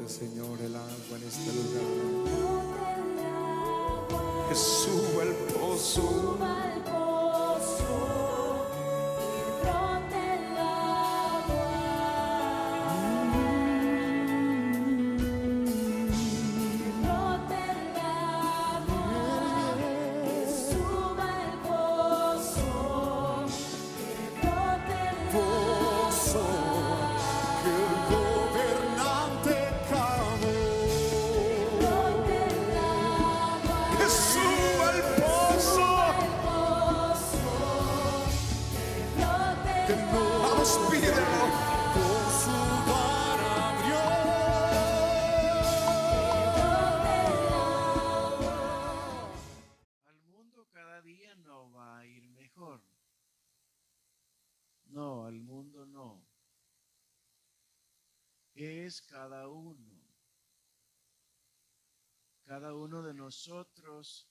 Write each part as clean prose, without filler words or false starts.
brote, Señor, el agua en este lugar. Que suba el pozo. No, al mundo no. Es cada uno de nosotros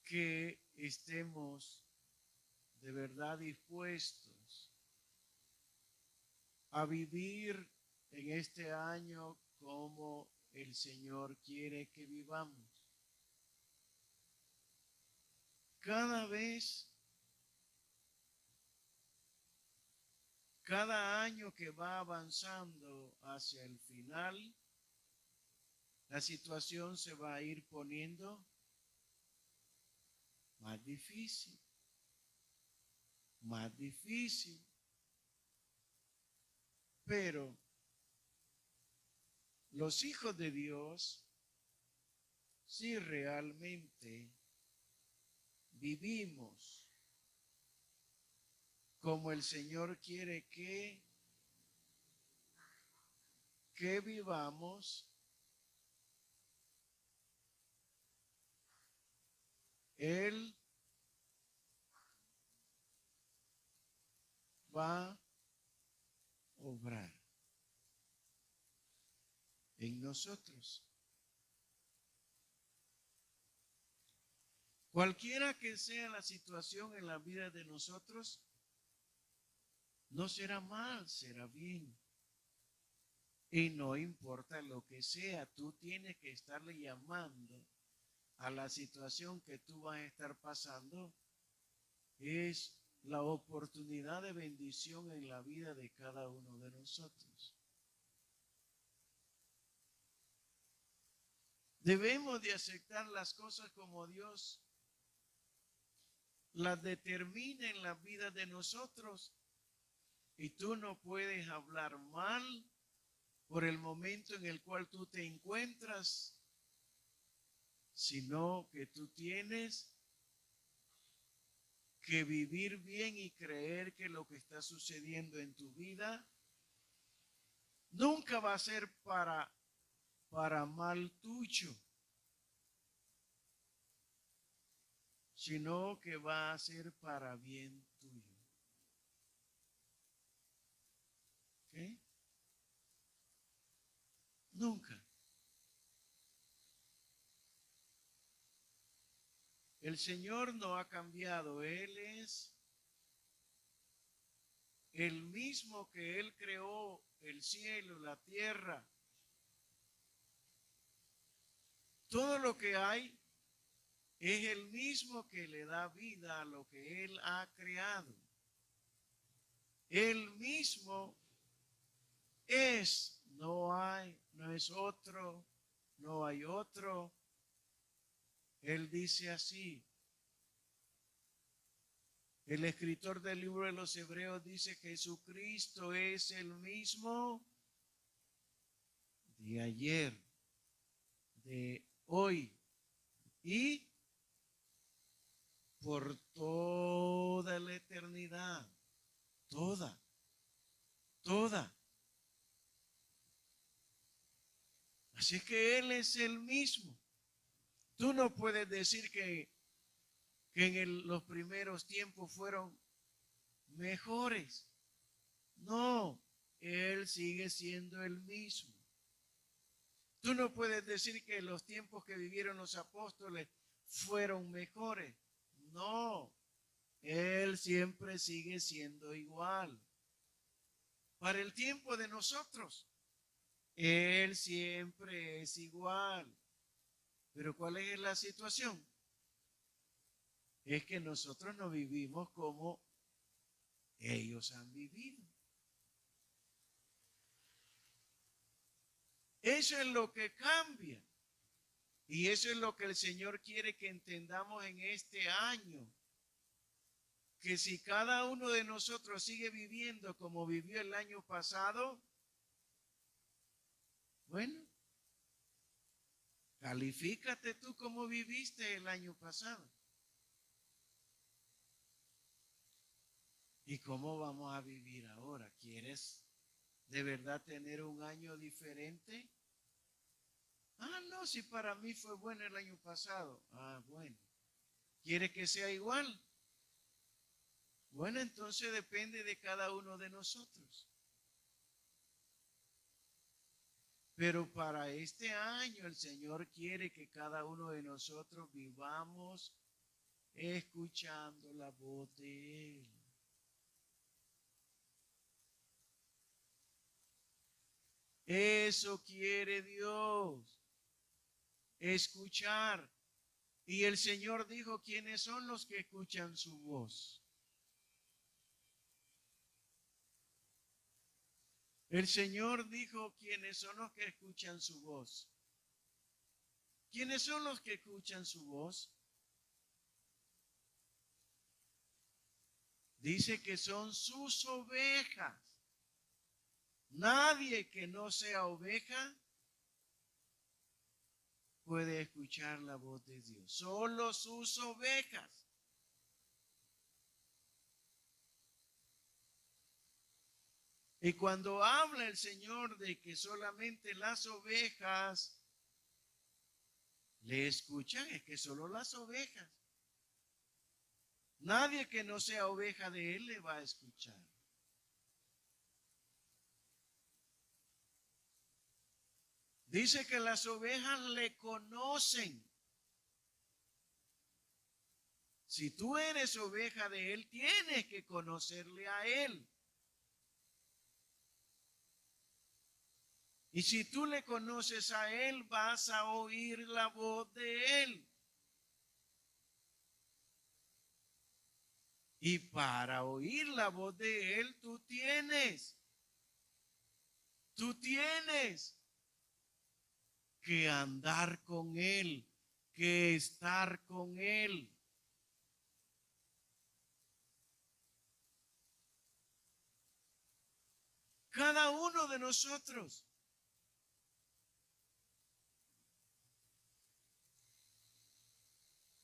que estemos de verdad dispuestos a vivir en este año como el Señor quiere que vivamos. Cada año que va avanzando hacia el final, la situación se va a ir poniendo más difícil. Pero los hijos de Dios, si realmente vivimos como el Señor quiere que vivamos, Él va a obrar en nosotros. Cualquiera que sea la situación en la vida de nosotros, no será mal, será bien. Y no importa lo que sea, tú tienes que estarle llamando a la situación que tú vas a estar pasando. Es la oportunidad de bendición en la vida de cada uno de nosotros. Debemos de aceptar las cosas como Dios las determina en la vida de nosotros. Y tú no puedes hablar mal por el momento en el cual tú te encuentras, sino que tú tienes que vivir bien y creer que lo que está sucediendo en tu vida nunca va a ser para mal tuyo, sino que va a ser para bien tuyo. ¿Ok? Nunca. El Señor no ha cambiado. Él es el mismo que Él creó el cielo, la tierra. Todo lo que hay es el mismo que le da vida a lo que Él ha creado. Él mismo es, no es otro, no hay otro. Él dice así. El escritor del libro de los Hebreos dice que Jesucristo es el mismo de ayer, de hoy y por toda la eternidad. Toda. Así que Él es el mismo. Tú no puedes decir que en los primeros tiempos fueron mejores. No, Él sigue siendo el mismo. Tú no puedes decir que los tiempos que vivieron los apóstoles fueron mejores. No, Él siempre sigue siendo igual. Para el tiempo de nosotros, Él siempre es igual. Pero ¿cuál es la situación? Es que nosotros no vivimos como ellos han vivido. Eso es lo que cambia. Y eso es lo que el Señor quiere que entendamos en este año. Que si cada uno de nosotros sigue viviendo como vivió el año pasado, bueno, califícate tú como viviste el año pasado. ¿Y cómo vamos a vivir ahora? ¿Quieres de verdad tener un año diferente? Ah, no, si para mí fue bueno el año pasado. Ah, bueno. ¿Quiere que sea igual? Bueno, entonces depende de cada uno de nosotros. Pero para este año el Señor quiere que cada uno de nosotros vivamos escuchando la voz de Él. Eso quiere Dios, escuchar. Y el Señor dijo, ¿quiénes son los que escuchan su voz? El Señor dijo, ¿quiénes son los que escuchan su voz? ¿Quiénes son los que escuchan su voz? Dice que son sus ovejas. Nadie que no sea oveja puede escuchar la voz de Dios. Solo sus ovejas. Y cuando habla el Señor de que solamente las ovejas le escuchan, es que solo las ovejas. Nadie que no sea oveja de Él le va a escuchar. Dice que las ovejas le conocen. Si tú eres oveja de Él, tienes que conocerle a Él. Y si tú le conoces a Él, vas a oír la voz de Él. Y para oír la voz de Él, tú tienes que andar con Él, que estar con Él. Cada uno de nosotros.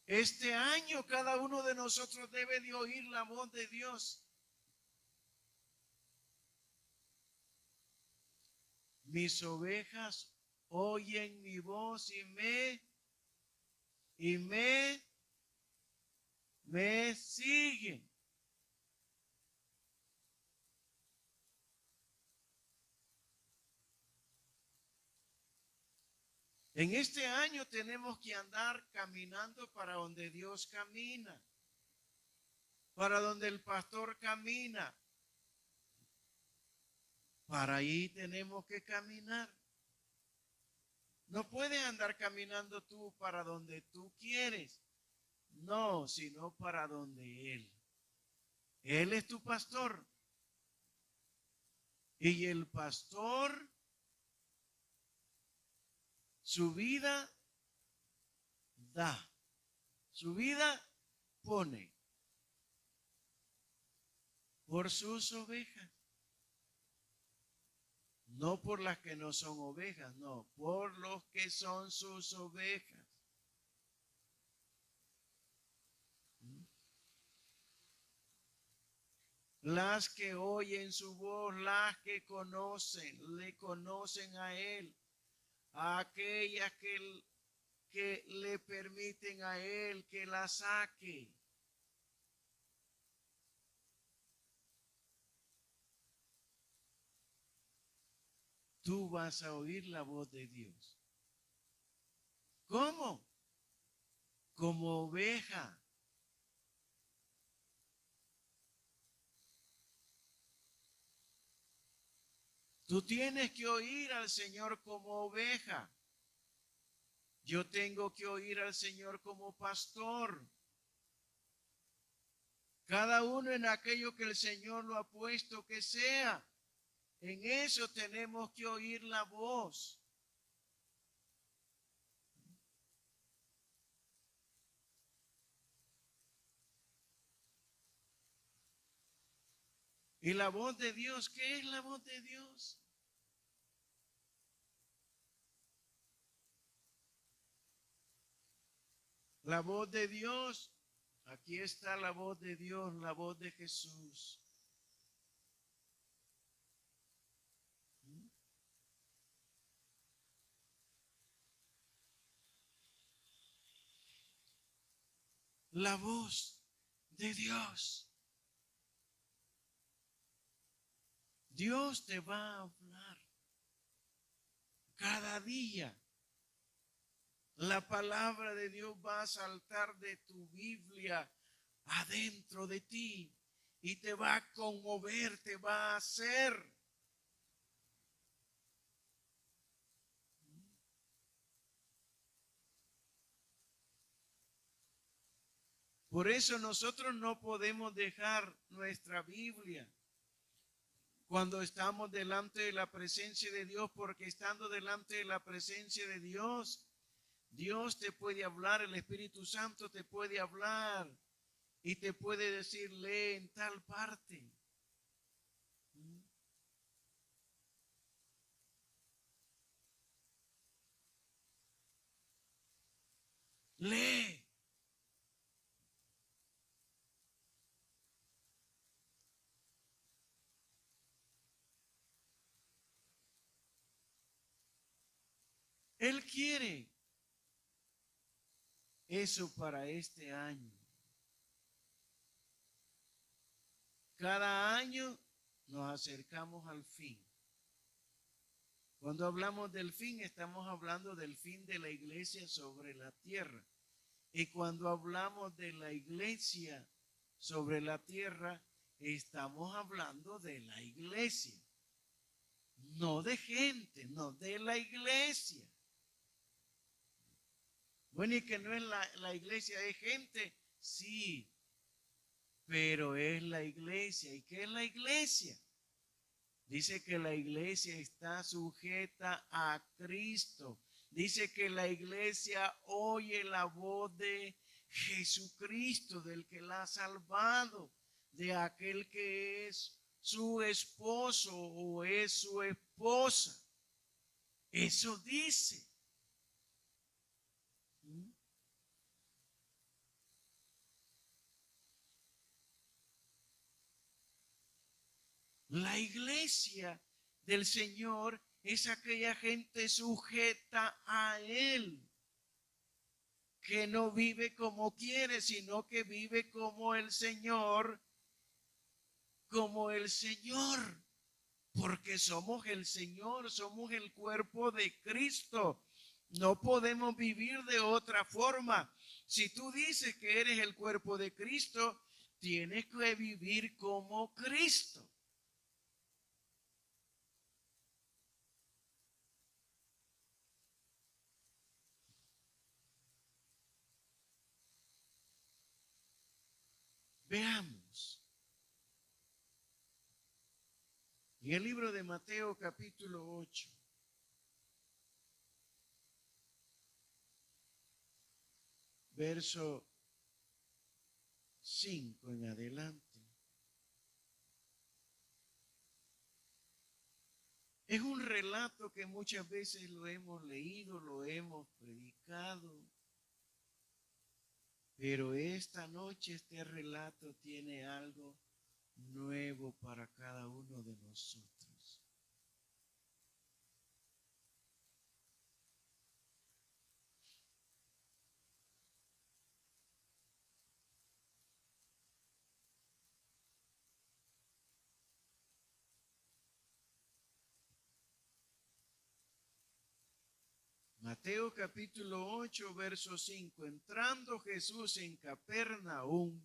Este año cada uno de nosotros debe de oír la voz de Dios. Mis ovejas oyen mi voz y me siguen. En este año tenemos que andar caminando para donde Dios camina, para donde el pastor camina. Para ahí tenemos que caminar. No puedes andar caminando tú para donde tú quieres. No, sino para donde Él. Él es tu pastor. Y el pastor, su vida da. Su vida pone por sus ovejas. No por las que no son ovejas, no, por los que son sus ovejas. Las que oyen su voz, las que conocen, le conocen a Él, a aquellas que le permiten a Él que la saque. Tú vas a oír la voz de Dios. ¿Cómo? Como oveja. Tú tienes que oír al Señor como oveja. Yo tengo que oír al Señor como pastor. Cada uno en aquello que el Señor lo ha puesto que sea. En eso tenemos que oír la voz. Y la voz de Dios, ¿qué es la voz de Dios? La voz de Dios, aquí está la voz de Dios, la voz de Jesús. La voz de Dios. Dios te va a hablar cada día. La palabra de Dios va a saltar de tu Biblia adentro de ti y te va a conmover, te va a hacer. Por eso nosotros no podemos dejar nuestra Biblia cuando estamos delante de la presencia de Dios, porque estando delante de la presencia de Dios, Dios te puede hablar, el Espíritu Santo te puede hablar y te puede decir, lee en tal parte. Lee. Él quiere eso para este año. Cada año nos acercamos al fin. Cuando hablamos del fin, estamos hablando del fin de la iglesia sobre la tierra. Y cuando hablamos de la iglesia sobre la tierra, estamos hablando de la iglesia. No de gente, no de la iglesia. Bueno, y que no es la iglesia de gente, sí, pero es la iglesia. ¿Y qué es la iglesia? Dice que la iglesia está sujeta a Cristo. Dice que la iglesia oye la voz de Jesucristo, del que la ha salvado, de aquel que es su esposo o es su esposa. Eso dice. La iglesia del Señor es aquella gente sujeta a Él, que no vive como quiere, sino que vive como el Señor, porque somos el Señor, somos el cuerpo de Cristo. No podemos vivir de otra forma. Si tú dices que eres el cuerpo de Cristo, tienes que vivir como Cristo. Veamos. En el libro de Mateo capítulo 8. Verso 5 en adelante. Es un relato que muchas veces lo hemos leído, lo hemos predicado, pero esta noche este relato tiene algo nuevo para cada uno de nosotros. Mateo capítulo 8, verso 5. Entrando Jesús en Capernaum,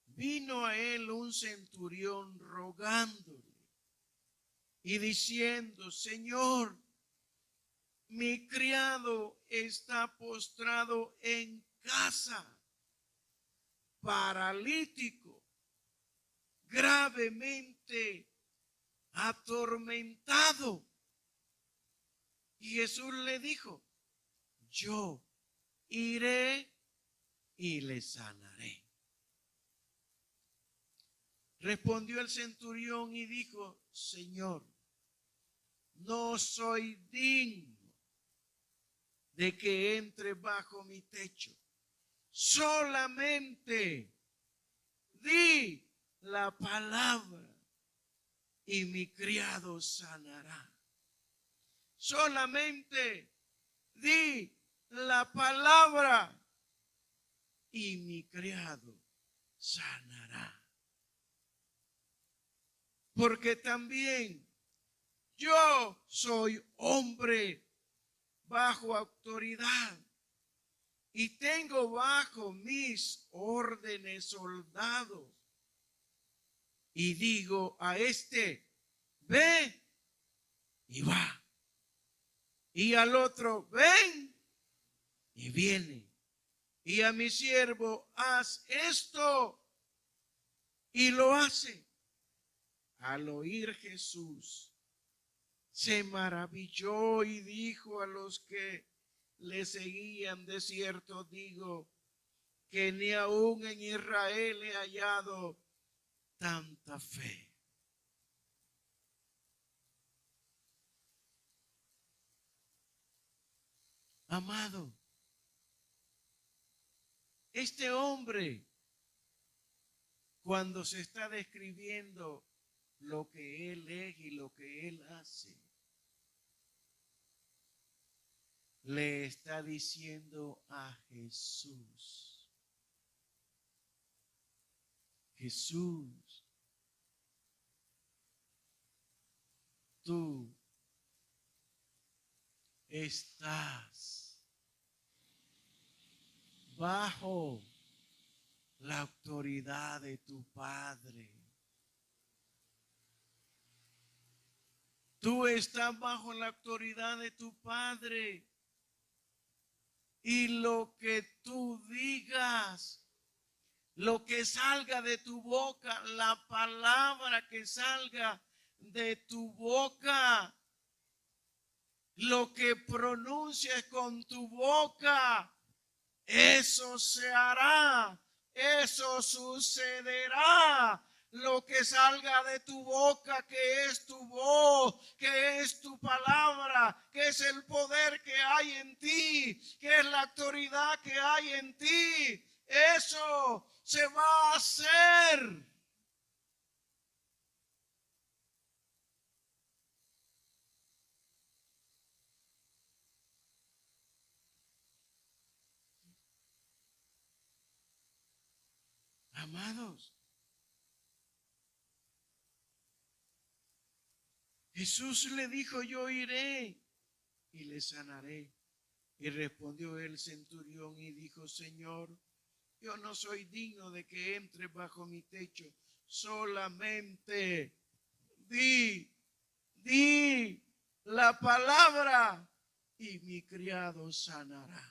vino a él un centurión rogándole y diciendo: Señor, mi criado está postrado en casa, paralítico, gravemente atormentado. Y Jesús le dijo: yo iré y le sanaré. Respondió el centurión y dijo: Señor, no soy digno de que entre bajo mi techo. Solamente di la palabra y mi criado sanará. Solamente di la palabra y mi criado sanará. Porque también yo soy hombre bajo autoridad y tengo bajo mis órdenes soldados. Y digo a este: ve, y va. Y al otro: ven, y viene. Y a mi siervo: haz esto, y lo hace. Al oír Jesús, se maravilló y dijo a los que le seguían: de cierto digo que ni aún en Israel he hallado tanta fe. Amado, este hombre, cuando se está describiendo lo que él es y lo que él hace, le está diciendo a Jesús: Jesús, tú estás bajo la autoridad de tu Padre. Tú estás bajo la autoridad de tu Padre. Y lo que tú digas, lo que salga de tu boca, la palabra que salga de tu boca, lo que pronuncies con tu boca, eso se hará, eso sucederá. Lo que salga de tu boca, que es tu voz, que es tu palabra, que es el poder que hay en ti, que es la autoridad que hay en ti, eso se va a hacer. Amados, Jesús le dijo: yo iré y le sanaré. Y respondió el centurión y dijo: Señor, yo no soy digno de que entre bajo mi techo. Solamente di la palabra y mi criado sanará.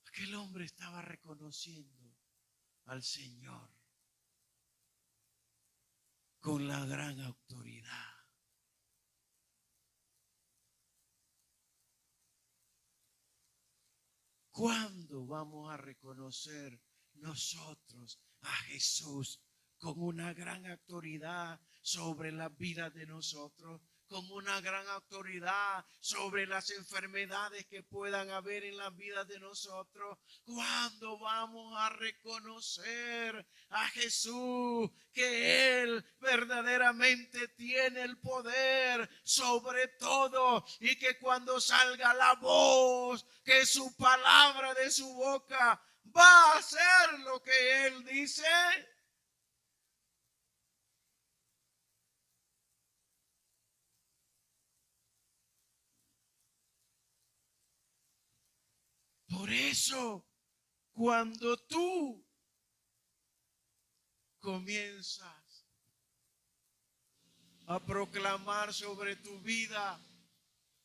Aquel hombre estaba reconociendo al Señor con la gran autoridad. ¿Cuándo vamos a reconocer nosotros a Jesús con una gran autoridad sobre la vida de nosotros? Con una gran autoridad sobre las enfermedades que puedan haber en la vida de nosotros. ¿Cuándo vamos a reconocer a Jesús que Él verdaderamente tiene el poder sobre todo y que cuando salga la voz, que su palabra de su boca va a hacer lo que Él dice? Por eso, cuando tú comienzas a proclamar sobre tu vida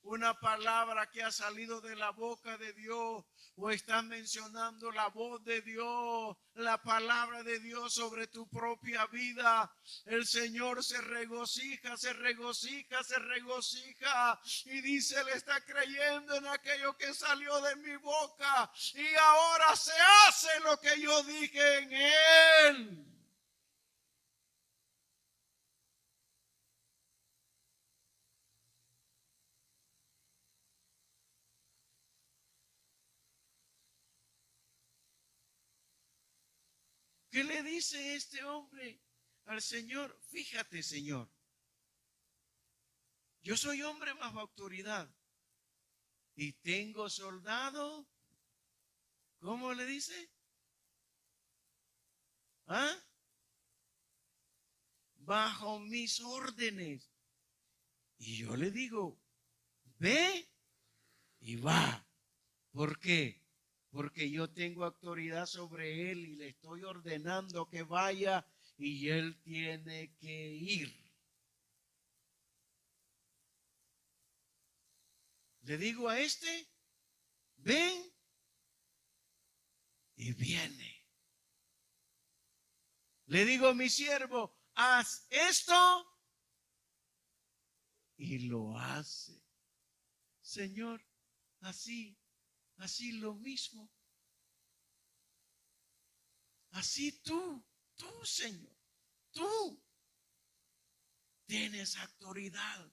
una palabra que ha salido de la boca de Dios, o estás mencionando la voz de Dios, la palabra de Dios sobre tu propia vida, el Señor se regocija, se regocija, se regocija y dice, Él está creyendo en aquello que salió de mi boca y ahora se hace lo que yo dije en Él. ¿Qué le dice este hombre al Señor? Fíjate, Señor, yo soy hombre bajo autoridad y tengo soldado. ¿Cómo le dice? ¿Ah? Bajo mis órdenes. Y yo le digo, ve y va. ¿Por qué? Porque yo tengo autoridad sobre él y le estoy ordenando que vaya y él tiene que ir. Le digo a este, ven y viene. Le digo a mi siervo, haz esto y lo hace. Señor, así lo mismo. Así tú, Señor, tú tienes autoridad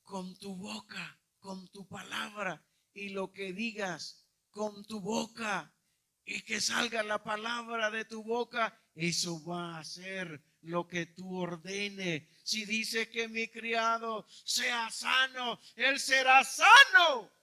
con tu boca, con tu palabra, y lo que digas con tu boca y que salga la palabra de tu boca, eso va a ser lo que tú ordenes. Si dice que mi criado sea sano, él será sano.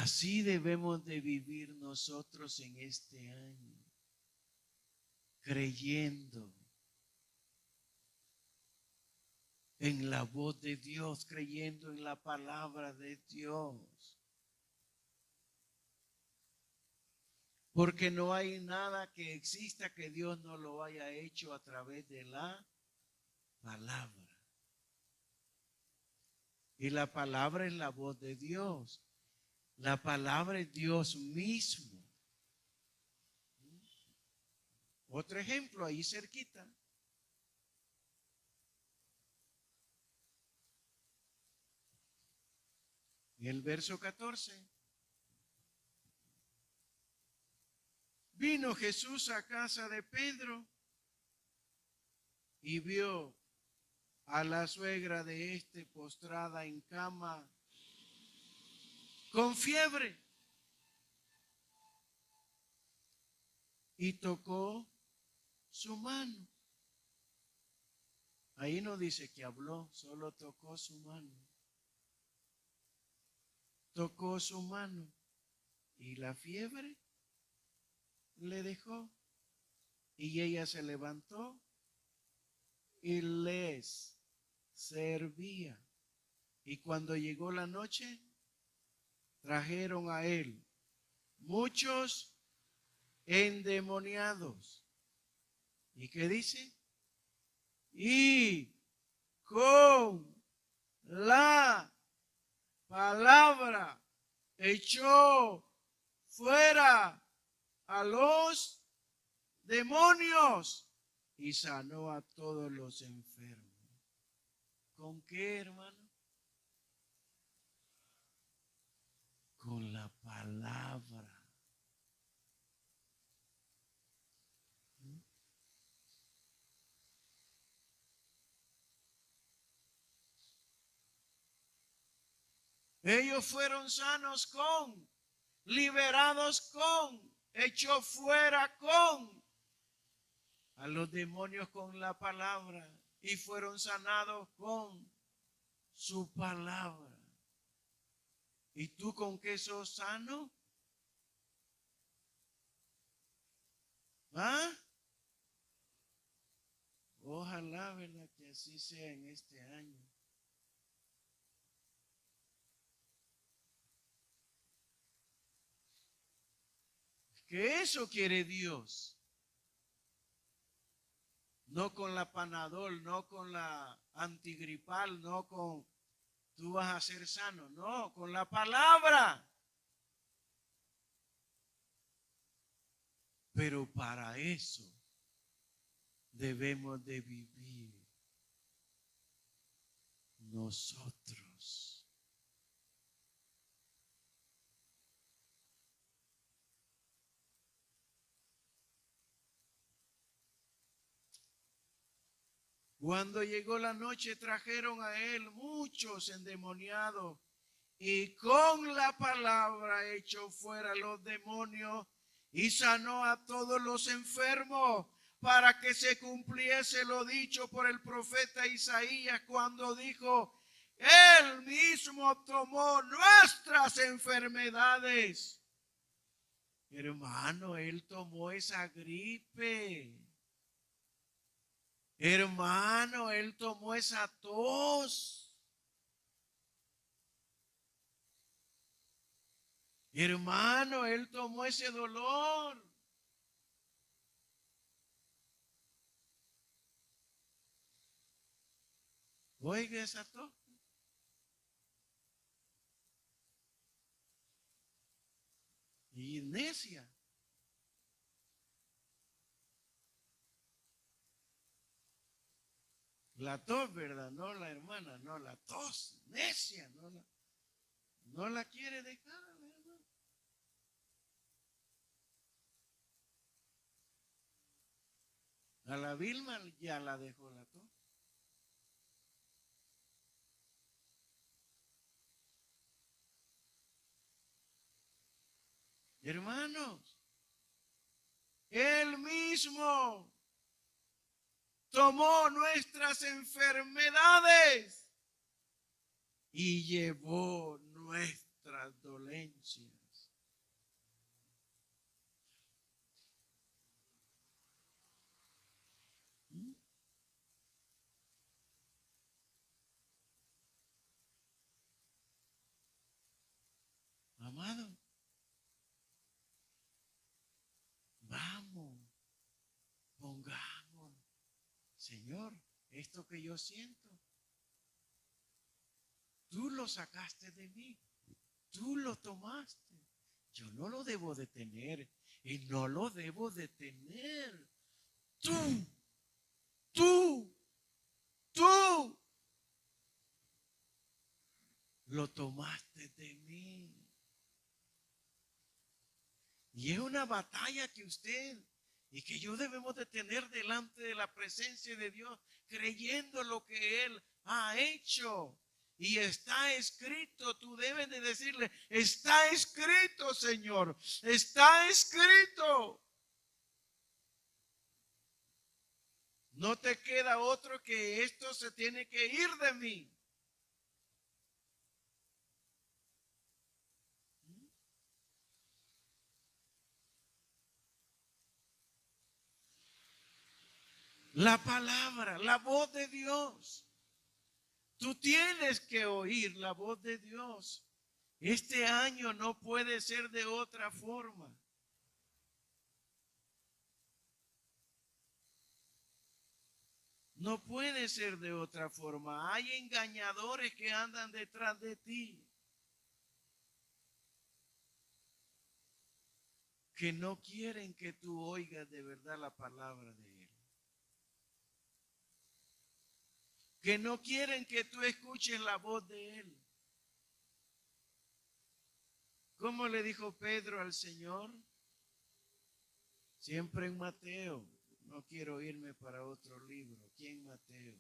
Así debemos de vivir nosotros en este año, creyendo en la voz de Dios, creyendo en la palabra de Dios. Porque no hay nada que exista que Dios no lo haya hecho a través de la palabra. Y la palabra es la voz de Dios. La palabra es Dios mismo. Otro ejemplo ahí cerquita. En el verso 14. Vino Jesús a casa de Pedro y vio a la suegra de este postrada en cama con fiebre y tocó su mano. Ahí no dice que habló, solo tocó su mano. Tocó su mano y la fiebre le dejó y ella se levantó y les servía. Y cuando llegó la noche, trajeron a él muchos endemoniados. ¿Y qué dice? Y con la palabra echó fuera a los demonios y sanó a todos los enfermos. ¿Con qué, hermano? Con la palabra. Ellos fueron sanos con, liberados con, echó fuera con a los demonios con la palabra y fueron sanados con su palabra. ¿Y tú con qué sos sano? ¿Ah? Ojalá, ¿verdad? Que así sea en este año. Que eso quiere Dios. No con la Panadol, no con la antigripal, no con tú vas a ser sano, no, con la palabra. Pero para eso debemos de vivir nosotros. Cuando llegó la noche trajeron a él muchos endemoniados y con la palabra echó fuera los demonios y sanó a todos los enfermos para que se cumpliese lo dicho por el profeta Isaías cuando dijo, él mismo tomó nuestras enfermedades. Hermano, él tomó esa gripe. Hermano, él tomó esa tos. Hermano, él tomó ese dolor. Oiga esa tos. Y necia. La tos, ¿verdad? No la hermana, no, la tos, necia, no la quiere dejar, hermano. A la Vilma ya la dejó la tos. Hermanos, él mismo tomó nuestras enfermedades y llevó nuestras dolencias. Amado, vamos, pongamos, Señor, esto que yo siento, tú lo sacaste de mí, tú lo tomaste, yo no lo debo de tener y no lo debo de tener. Tú lo tomaste de mí. Y es una batalla que usted y que yo debemos de tener delante de la presencia de Dios, creyendo lo que Él ha hecho. Y está escrito, tú debes de decirle, está escrito, Señor, está escrito. No te queda otro que esto se tiene que ir de mí. La palabra, la voz de Dios. Tú tienes que oír la voz de Dios. Este año no puede ser de otra forma. No puede ser de otra forma. Hay engañadores que andan detrás de ti, que no quieren que tú oigas de verdad la palabra de Él. Que no quieren que tú escuches la voz de Él. ¿Cómo le dijo Pedro al Señor? Siempre en Mateo. No quiero irme para otro libro. Aquí en Mateo.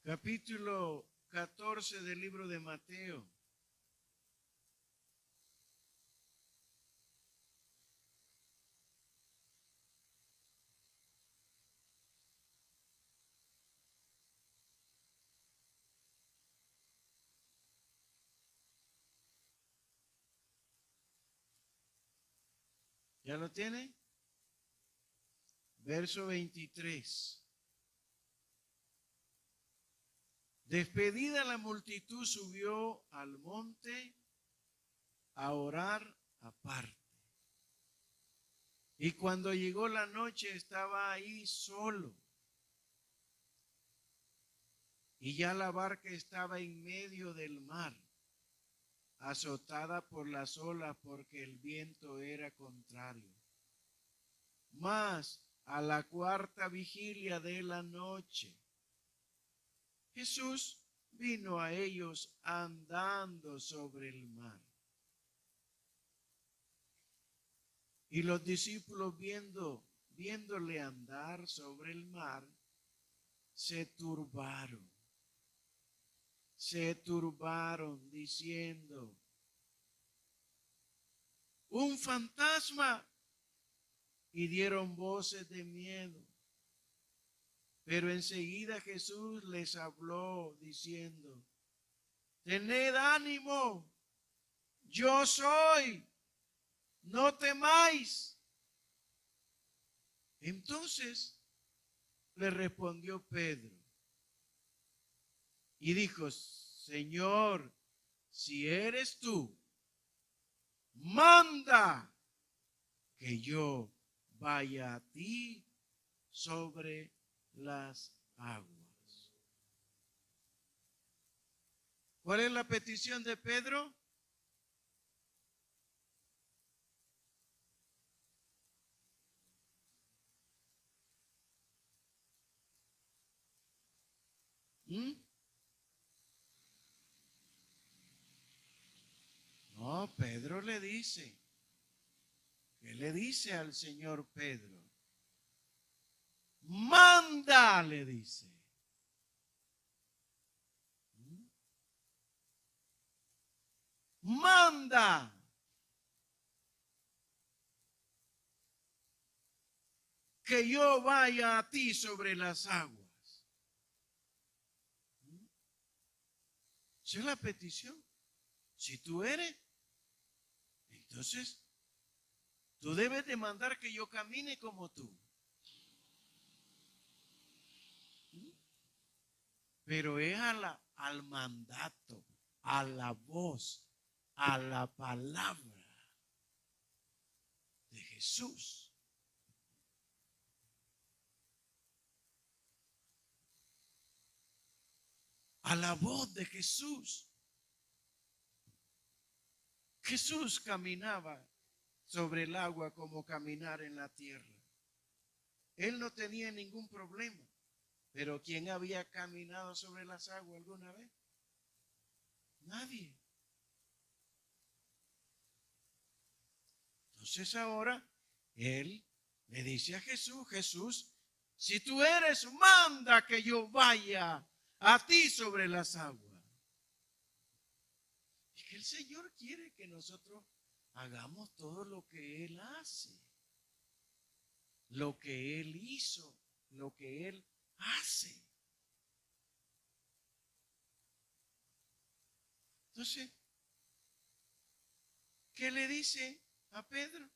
Capítulo 14 del libro de Mateo. ¿Ya lo tiene? Verso 23. Despedida la multitud, subió al monte a orar aparte. Y cuando llegó la noche estaba ahí solo. Y ya la barca estaba en medio del mar, azotada por las olas porque el viento era contrario. Mas a la cuarta vigilia de la noche, Jesús vino a ellos andando sobre el mar. Y los discípulos viéndole andar sobre el mar, se turbaron diciendo: un fantasma, y dieron voces de miedo. Pero enseguida Jesús les habló diciendo: tened ánimo, yo soy, no temáis. Entonces le respondió Pedro y dijo: Señor, si eres tú, manda que yo vaya a ti sobre las aguas. ¿Cuál es la petición de Pedro? No, Pedro le dice. ¿Qué le dice al Señor Pedro? Manda, le dice. Manda que yo vaya a ti sobre las aguas. Esa es la petición. Si tú eres, entonces tú debes demandar que yo camine como tú. Pero es al mandato, a la voz, a la palabra de Jesús. A la voz de Jesús. Jesús caminaba sobre el agua como caminar en la tierra. Él no tenía ningún problema. Pero ¿quién había caminado sobre las aguas alguna vez? Nadie. Entonces ahora él le dice a Jesús: Jesús, si tú eres, manda que yo vaya a ti sobre las aguas. Es que el Señor quiere que nosotros hagamos todo lo que Él hace, lo que Él hizo, lo que Él hace. Entonces, ¿qué le dice a Pedro?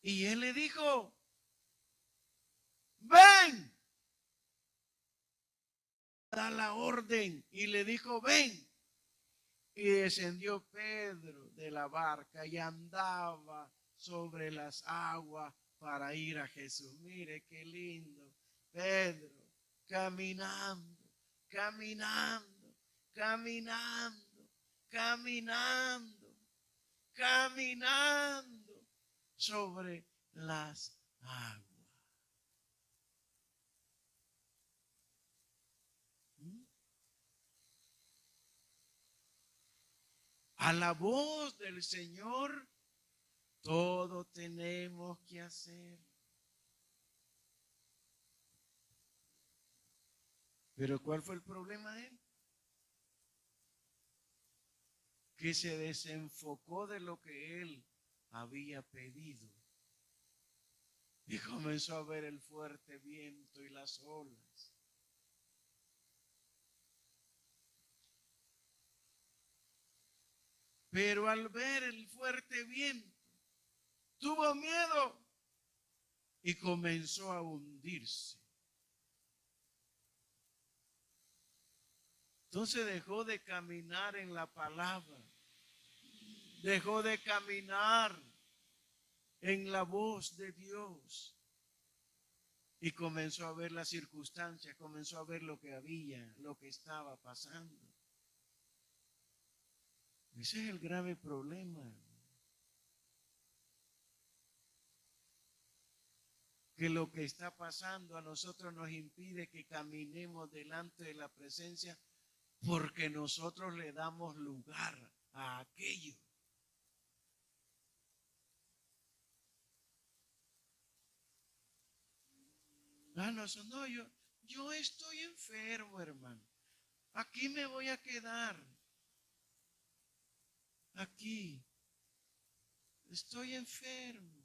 Y él le dijo: ven. Da la orden y le dijo: ven. Y descendió Pedro de la barca y andaba sobre las aguas para ir a Jesús. Mire qué lindo. Pedro caminando, caminando, caminando, caminando, caminando sobre las aguas. A la voz del Señor, todo tenemos que hacer. Pero ¿cuál fue el problema de él? Que se desenfocó de lo que él había pedido. Y comenzó a ver el fuerte viento y las olas. Pero al ver el fuerte viento tuvo miedo y comenzó a hundirse. Entonces dejó de caminar en la palabra, dejó de caminar en la voz de Dios y comenzó a ver las circunstancias, comenzó a ver lo que había, lo que estaba pasando. Ese es el grave problema. Que lo que está pasando a nosotros nos impide que caminemos delante de la presencia porque nosotros le damos lugar a aquello. No, yo estoy enfermo, hermano. Aquí me voy a quedar. Aquí. Estoy enfermo.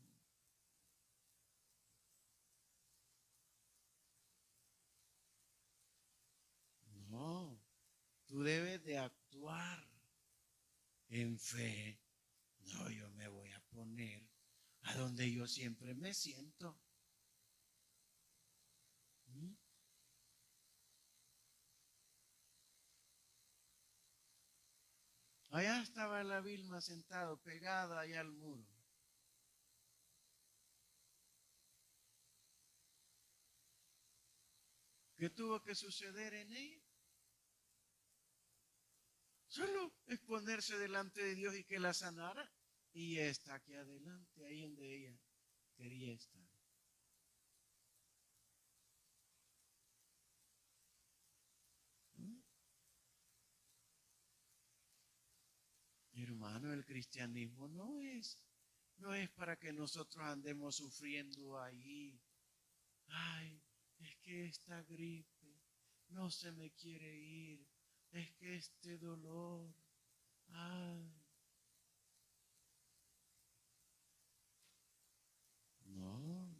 No, tú debes de actuar en fe. No, yo me voy a poner a donde yo siempre me siento. Allá estaba la Vilma sentado, pegada allá al muro. ¿Qué tuvo que suceder en ella? Solo exponerse delante de Dios y que la sanara. Y está aquí adelante, ahí donde ella quería estar. Hermano, el cristianismo no es para que nosotros andemos sufriendo ahí. Ay, es que esta gripe no se me quiere ir. Es que este dolor. Ay. No.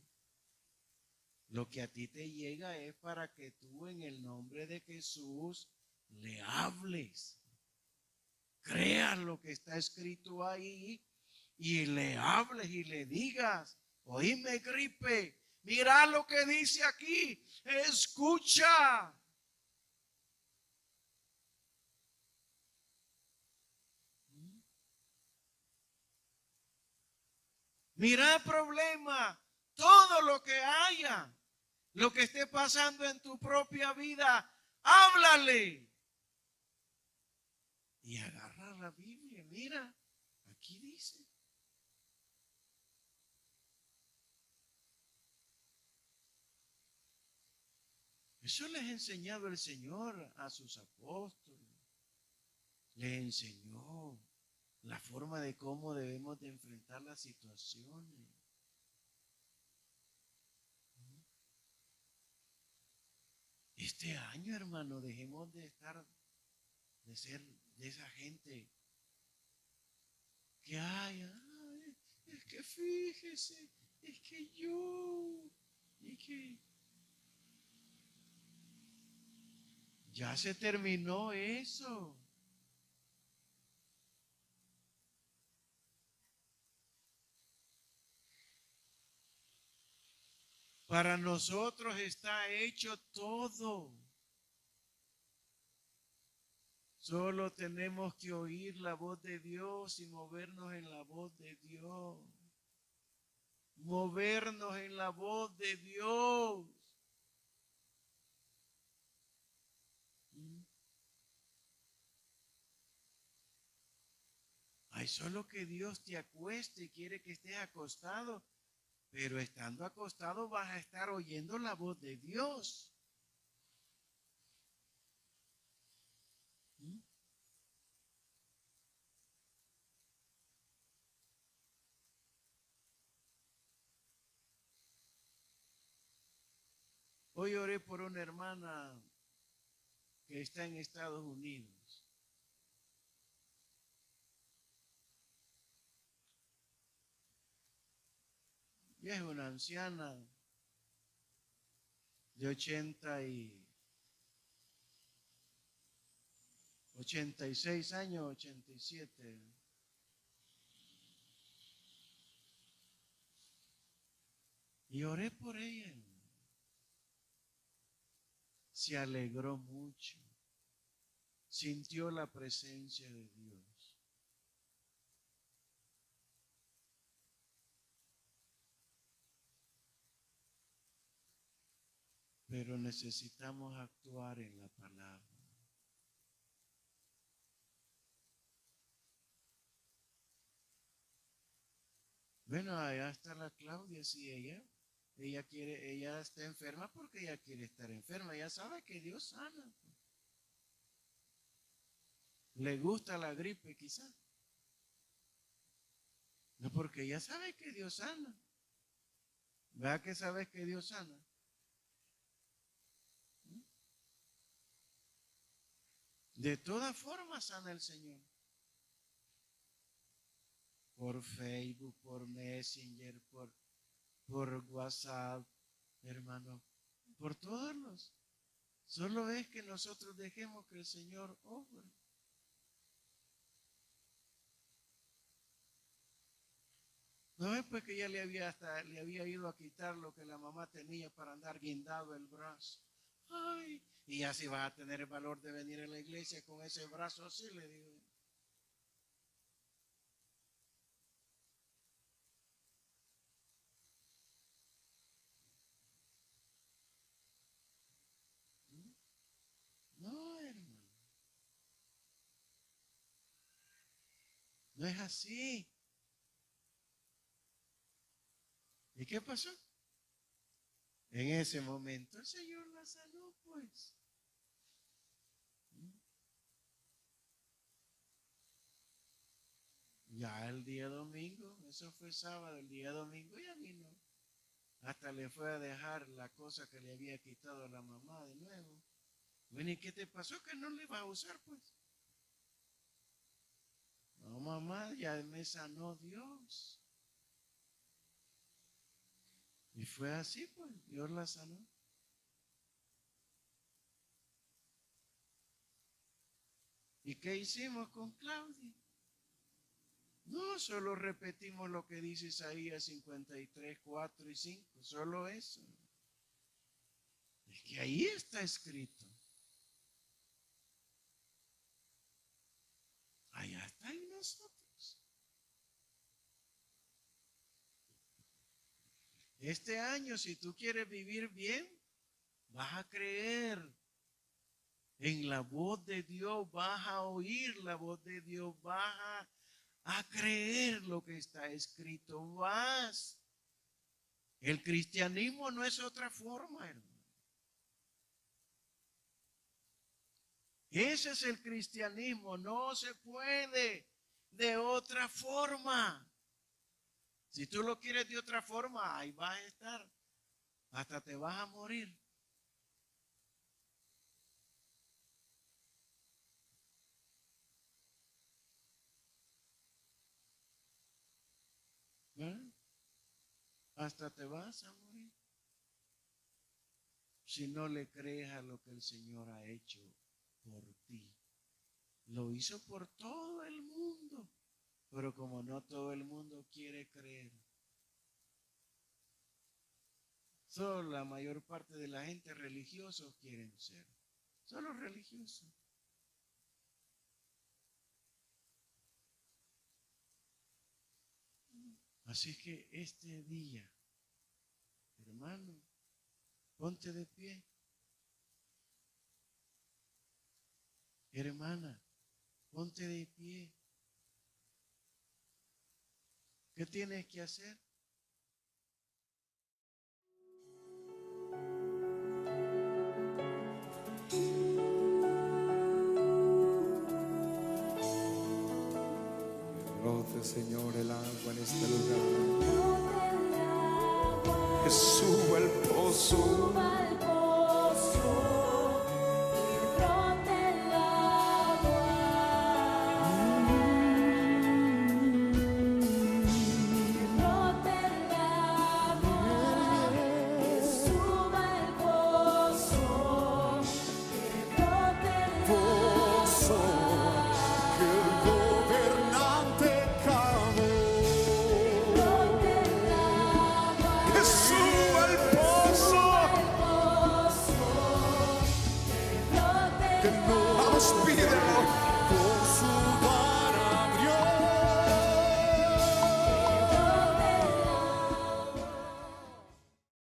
Lo que a ti te llega es para que tú en el nombre de Jesús le hables. Creas lo que está escrito ahí y le hables y le digas, oíme gripe, mira lo que dice aquí, escucha. Mira el problema, todo lo que haya, lo que esté pasando en tu propia vida, háblale. Y agarra la Biblia, mira, aquí dice. Eso les ha enseñado el Señor a sus apóstoles. Les enseñó la forma de cómo debemos de enfrentar las situaciones. Este año, hermano, dejemos de ser de esa gente que es que fíjese, es que y que ya se terminó eso. Para nosotros está hecho todo. Solo tenemos que oír la voz de Dios y movernos en la voz de Dios. Movernos en la voz de Dios. Hay solo que Dios te acueste y quiere que estés acostado, pero estando acostado vas a estar oyendo la voz de Dios. Hoy oré por una hermana que está en Estados Unidos. Y es una anciana de 86 años, 87. Y oré por ella, hermano. Se alegró mucho. Sintió la presencia de Dios. Pero necesitamos actuar en la palabra. Bueno, allá está la Claudia, sí, ella está enferma porque ella quiere estar enferma. Ella sabe que Dios sana. Le gusta la gripe, quizá. No, porque ella sabe que Dios sana. ¿Verdad que sabes que Dios sana? De todas formas sana el Señor. Por Facebook, por Messenger, por WhatsApp, hermano, por todos los. Solo es que nosotros dejemos que el Señor obre. No es pues que ya le había ido a quitar lo que la mamá tenía para andar guindado el brazo. Ay, y así vas a tener el valor de venir a la iglesia con ese brazo así, le digo. No, hermano. No es así. ¿Y qué pasó? En ese momento el Señor la sanó, pues. Ya el día domingo, eso fue sábado, el día domingo ya vino. Hasta le fue a dejar la cosa que le había quitado a la mamá de nuevo. Bueno, ¿y qué te pasó que no le va a usar, pues? No, mamá, ya me sanó Dios. Y fue así, pues, Dios la sanó. ¿Y qué hicimos con Claudia? No, solo repetimos lo que dice Isaías 53, 4 y 5, solo eso. Es que ahí está escrito. Allá está en nosotros. Este año, si tú quieres vivir bien, vas a creer en la voz de Dios, vas a oír la voz de Dios, vas a creer lo que está escrito, vas. El cristianismo no es otra forma, hermano. Ese es el cristianismo, no se puede de otra forma. Si tú lo quieres de otra forma, ahí vas a estar, hasta te vas a morir. ¿Verdad? Hasta te vas a morir. Si no le crees a lo que el Señor ha hecho por ti. Lo hizo por todo el mundo. Pero como no todo el mundo quiere creer, solo la mayor parte de la gente religiosos quieren ser. Solo religiosos. Así que este día, hermano, ponte de pie. Hermana, ponte de pie. ¿Qué tienes que hacer? Roce, Señor, el agua en este lugar. Que suba el pozo.